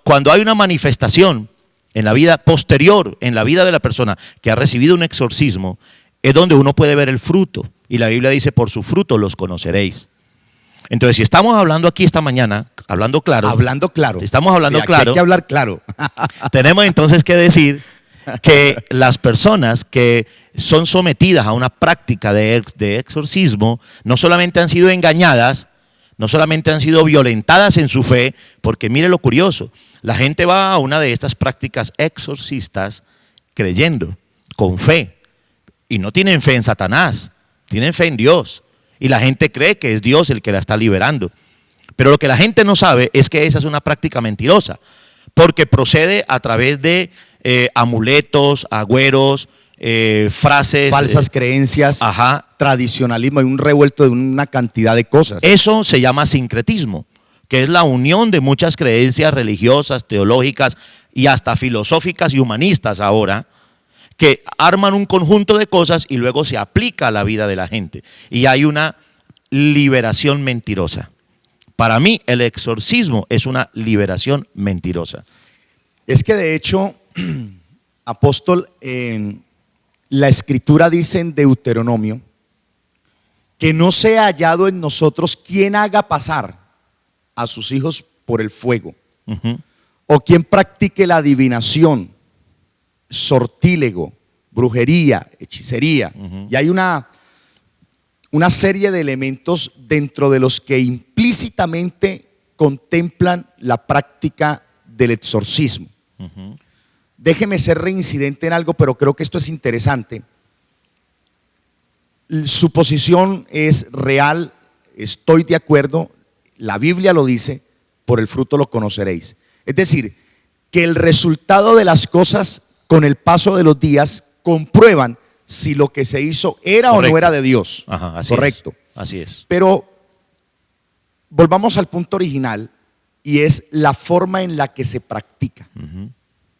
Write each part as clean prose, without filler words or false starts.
Cuando hay una manifestación en la vida posterior, en la vida de la persona que ha recibido un exorcismo, es donde uno puede ver el fruto. Y la Biblia dice, por su fruto los conoceréis. Entonces, si estamos hablando aquí esta mañana, hablando claro. Estamos hablando claro. Hay que hablar claro. Tenemos entonces que decir que las personas que son sometidas a una práctica de exorcismo no solamente han sido engañadas, no solamente han sido violentadas en su fe, porque mire lo curioso, la gente va a una de estas prácticas exorcistas creyendo, con fe, y no tienen fe en Satanás, tienen fe en Dios, y la gente cree que es Dios el que la está liberando. Pero lo que la gente no sabe es que esa es una práctica mentirosa, porque procede a través de amuletos, agüeros, frases, falsas creencias, tradicionalismo, hay un revuelto de una cantidad de cosas. Eso se llama sincretismo, que es la unión de muchas creencias religiosas, teológicas y hasta filosóficas y humanistas ahora, que arman un conjunto de cosas y luego se aplica a la vida de la gente. Y hay una liberación mentirosa. Para mí el exorcismo es una liberación mentirosa. Es que de hecho, apóstol, la escritura dice en Deuteronomio que no sea hallado en nosotros quien haga pasar a sus hijos por el fuego, o quien practique la adivinación, sortílego, brujería, hechicería. Y hay una serie de elementos dentro de los que implícitamente contemplan la práctica del exorcismo. Déjeme ser reincidente en algo, pero creo que esto es interesante. Su posición es real, estoy de acuerdo, la Biblia lo dice, por el fruto lo conoceréis. Es decir, que el resultado de las cosas con el paso de los días comprueban si lo que se hizo era correcto o no era de Dios. Así correcto. Así es. Pero volvamos al punto original, y es la forma en la que se practica.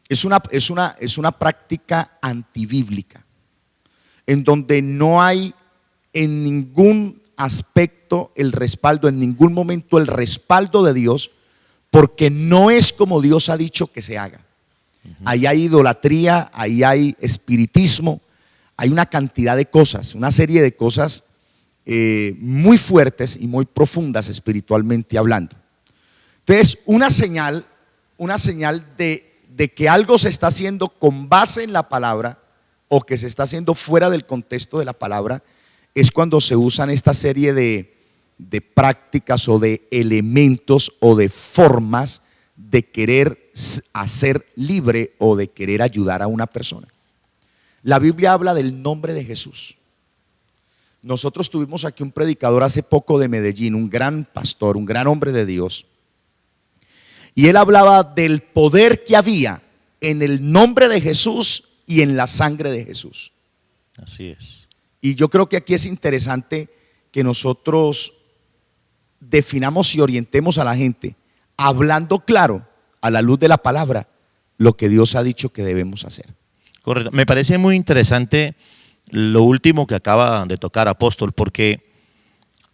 Es una práctica antibíblica, en donde no hay en ningún aspecto el respaldo, en ningún momento el respaldo de Dios, porque no es como Dios ha dicho que se haga. Ahí hay idolatría, ahí hay espiritismo, hay una cantidad de cosas, una serie de cosas muy fuertes y muy profundas espiritualmente hablando. Entonces, una señal de que algo se está haciendo con base en la palabra o que se está haciendo fuera del contexto de la palabra es cuando se usan esta serie de prácticas o de elementos o de formas de querer hacer libre o de querer ayudar a una persona. La Biblia habla del nombre de Jesús. Nosotros tuvimos aquí un predicador hace poco de Medellín, un gran pastor, un gran hombre de Dios. Y él hablaba del poder que había en el nombre de Jesús y en la sangre de Jesús. Así es. Y yo creo que aquí es interesante que nosotros definamos y orientemos a la gente, hablando claro, a la luz de la palabra, lo que Dios ha dicho que debemos hacer. Correcto. Me parece muy interesante lo último que acaba de tocar, apóstol, porque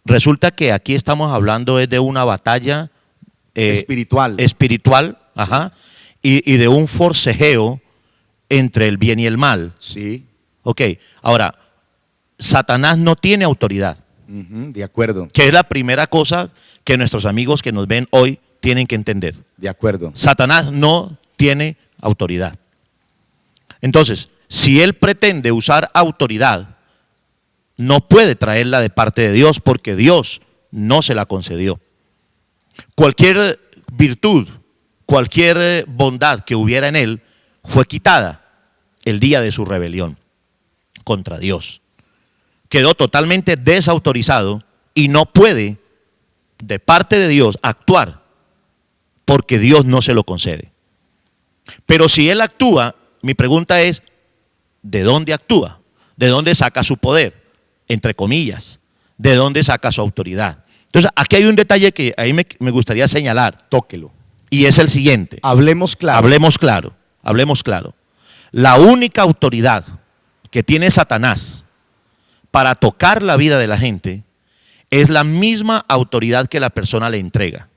resulta que aquí estamos hablando de una batalla espiritual, y de un forcejeo entre el bien y el mal. Sí. Ok, ahora, Satanás no tiene autoridad. De acuerdo. Que es la primera cosa que nuestros amigos que nos ven hoy tienen que entender. De acuerdo. Satanás no tiene autoridad. Entonces, si él pretende usar autoridad, no puede traerla de parte de Dios porque Dios no se la concedió. Cualquier virtud, cualquier bondad que hubiera en él fue quitada el día de su rebelión contra Dios. Quedó totalmente desautorizado y no puede de parte de Dios actuar porque Dios no se lo concede. Pero si él actúa, mi pregunta es, ¿de dónde actúa? ¿De dónde saca su poder? Entre comillas, ¿de dónde saca su autoridad? Entonces, aquí hay un detalle que ahí me gustaría señalar. Tóquelo. Y es el siguiente. Hablemos claro. Hablemos claro. La única autoridad que tiene Satanás para tocar la vida de la gente es la misma autoridad que la persona le entrega.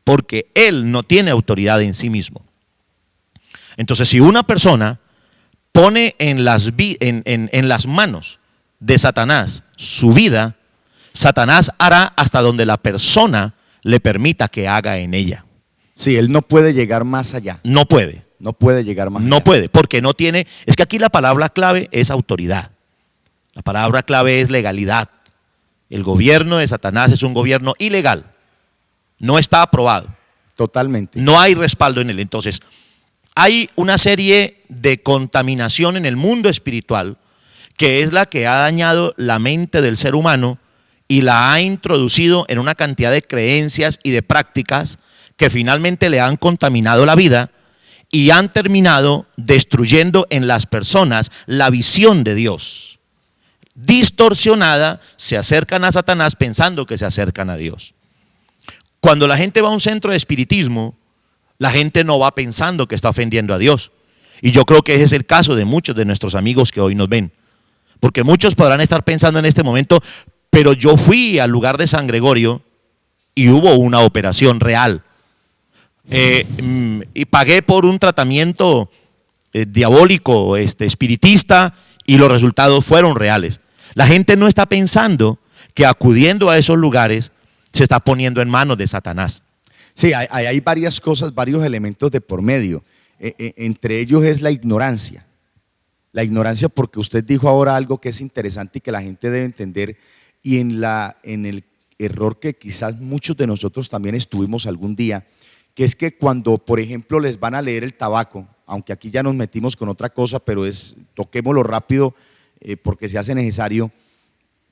porque él no tiene autoridad en sí mismo. Entonces, si una persona pone en las manos de Satanás su vida, Satanás hará hasta donde la persona le permita que haga en ella. Sí, él no puede llegar más allá. No puede. No puede llegar más No allá. puede, porque no tiene. Es que aquí la palabra clave es autoridad. La palabra clave es legalidad. El gobierno de Satanás es un gobierno ilegal. No está aprobado. Totalmente. No hay respaldo en él. Entonces, hay una serie de contaminación en el mundo espiritual que es la que ha dañado la mente del ser humano y la ha introducido en una cantidad de creencias y de prácticas que finalmente le han contaminado la vida y han terminado destruyendo en las personas la visión de Dios. Distorsionada, se acercan a Satanás pensando que se acercan a Dios. Cuando la gente va a un centro de espiritismo, la gente no va pensando que está ofendiendo a Dios. Y yo creo que ese es el caso de muchos de nuestros amigos que hoy nos ven. Porque muchos podrán estar pensando en este momento, pero yo fui al lugar de San Gregorio y hubo una operación real. Y pagué por un tratamiento diabólico, espiritista, y los resultados fueron reales. La gente no está pensando que acudiendo a esos lugares se está poniendo en manos de Satanás. Sí, hay varias cosas, varios elementos de por medio. Entre ellos es la ignorancia. La ignorancia, porque usted dijo ahora algo que es interesante y que la gente debe entender, y en el error que quizás muchos de nosotros también estuvimos algún día, que es que cuando, por ejemplo, les van a leer el tabaco, aunque aquí ya nos metimos con otra cosa, pero toquémoslo rápido porque se hace necesario,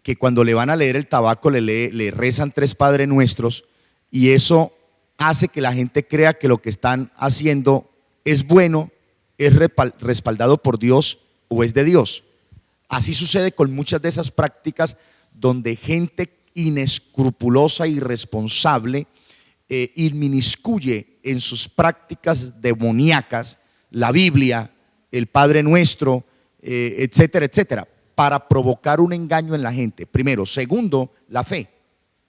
que cuando le van a leer el tabaco le rezan 3 Padres Nuestros, y eso hace que la gente crea que lo que están haciendo es bueno, es respaldado por Dios o es de Dios. Así sucede con muchas de esas prácticas donde gente inescrupulosa, irresponsable, inmiscuye en sus prácticas demoníacas la Biblia, el Padre Nuestro, etcétera, etcétera, para provocar un engaño en la gente. Primero. Segundo, la fe.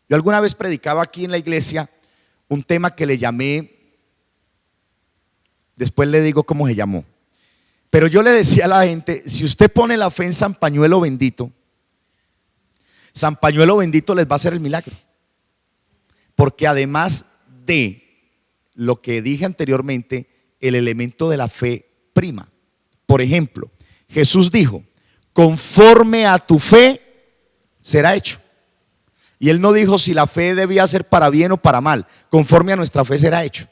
Yo alguna vez predicaba aquí en la iglesia un tema que le llamé, después le digo cómo se llamó, pero yo le decía a la gente: si usted pone la fe en San Pañuelo Bendito, San Pañuelo Bendito les va a hacer el milagro, porque además de lo que dije anteriormente, el elemento de la fe prima. Por ejemplo, Jesús dijo: conforme a tu fe será hecho. Y él no dijo si la fe debía ser para bien o para mal. Conforme a nuestra fe será hecho.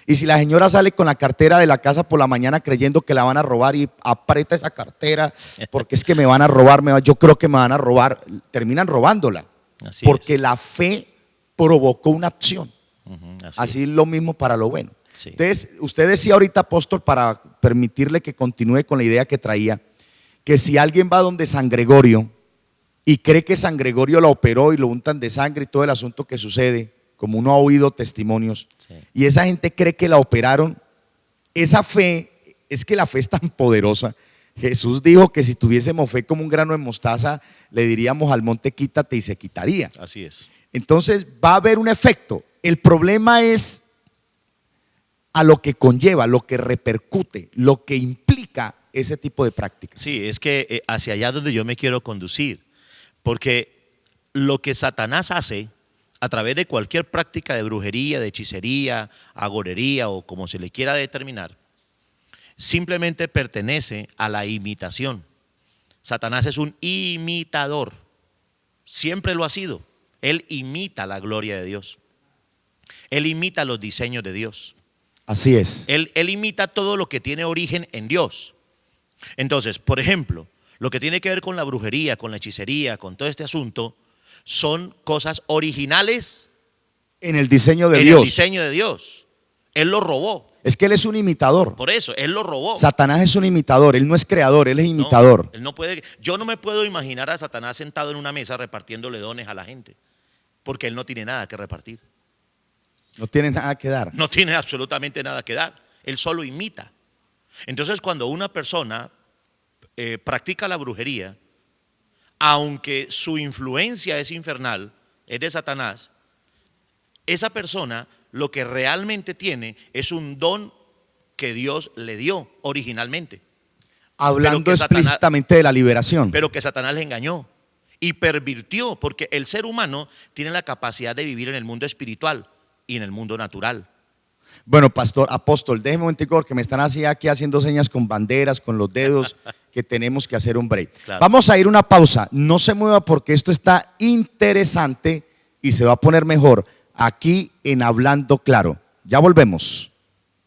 Y si la señora sale con la cartera de la casa por la mañana creyendo que la van a robar y aprieta esa cartera porque es que me van a robar, yo creo que me van a robar, terminan robándola. Porque la fe provocó una acción. Así es lo mismo para lo bueno. Sí. Entonces, usted decía ahorita, apóstol, para permitirle que continúe con la idea que traía, que si alguien va donde San Gregorio y cree que San Gregorio lo operó y lo untan de sangre y todo el asunto que sucede, como uno ha oído testimonios, sí, y esa gente cree que la operaron, esa fe, es que la fe es tan poderosa. Jesús dijo que si tuviésemos fe como un grano de mostaza, le diríamos al monte quítate y se quitaría. Así es. Entonces va a haber un efecto. El problema es a lo que conlleva, lo que repercute, lo que implica ese tipo de prácticas. Sí, es que hacia allá donde yo me quiero conducir, porque lo que Satanás hace a través de cualquier práctica de brujería, de hechicería, agorería o como se le quiera determinar, simplemente pertenece a la imitación. Satanás es un imitador, siempre lo ha sido. Él imita la gloria de Dios, él imita los diseños de Dios. Así es. Él imita todo lo que tiene origen en Dios. Entonces, por ejemplo, lo que tiene que ver con la brujería, con la hechicería, con todo este asunto, son cosas originales en el diseño de en Dios. el diseño de Dios. Él lo robó. Es que él es un imitador. Por eso, él lo robó. Satanás es un imitador, él no es creador, él es imitador. No, él no puede. Yo no me puedo imaginar a Satanás sentado en una mesa repartiéndole dones a la gente, porque él no tiene nada que repartir. No tiene nada que dar. No tiene absolutamente nada que dar. Él solo imita. Entonces, cuando una persona practica la brujería, aunque su influencia es infernal, es de Satanás, esa persona lo que realmente tiene es un don que Dios le dio originalmente. Hablando Satanás- explícitamente de la liberación. Pero que Satanás le engañó y pervirtió, porque el ser humano tiene la capacidad de vivir en el mundo espiritual y en el mundo natural. Bueno, pastor, apóstol, déjeme un momentico que me están así aquí haciendo señas con banderas, con los dedos, que tenemos que hacer un break. Claro. Vamos a ir una pausa. No se mueva porque esto está interesante y se va a poner mejor aquí en Hablando Claro. Ya volvemos.